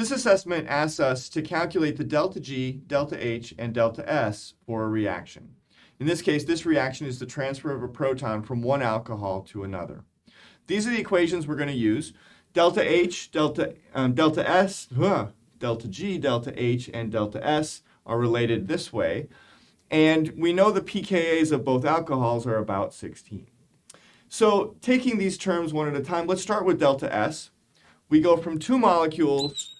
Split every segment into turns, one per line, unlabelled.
this assessment asks us to calculate the delta G, delta H, and delta S for a reaction. In this case, this reaction is the transfer of a proton from one alcohol to another. These are the equations we're going to use. Delta H, delta S, delta G, delta H, and delta S are related this way. And we know the pKa's of both alcohols are about 16. So taking these terms one at a time, let's start with delta S. We go from 2 molecules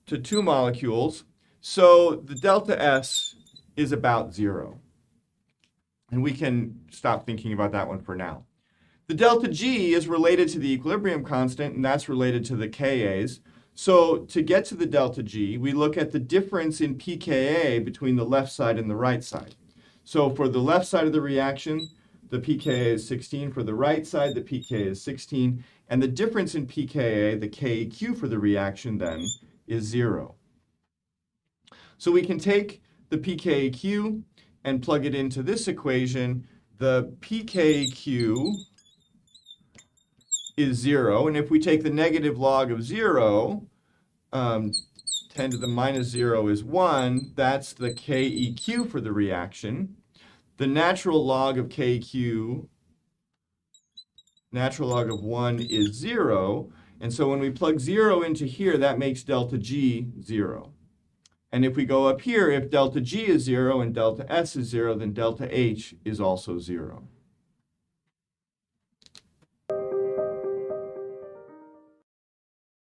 to 2 molecules. So the delta S is about 0. And we can stop thinking about that one for now. The delta G is related to the equilibrium constant, and that's related to the Ka's. So to get to the delta G, we look at the difference in pKa between the left side and the right side. So for the left side of the reaction, the pKa is 16. For the right side, the pKa is 16. And the difference in pKa, the KEQ for the reaction then, is 0. So we can take the pKeq and plug it into this equation. The pKeq is 0. And if we take the negative log of 0, 10 to the minus 0 is 1. That's the KEQ for the reaction. The natural log of KQ, natural log of 1 is 0. And so when we plug 0 into here, that makes delta G 0. And if we go up here, if delta G is 0 and delta S is 0, then delta H is also 0.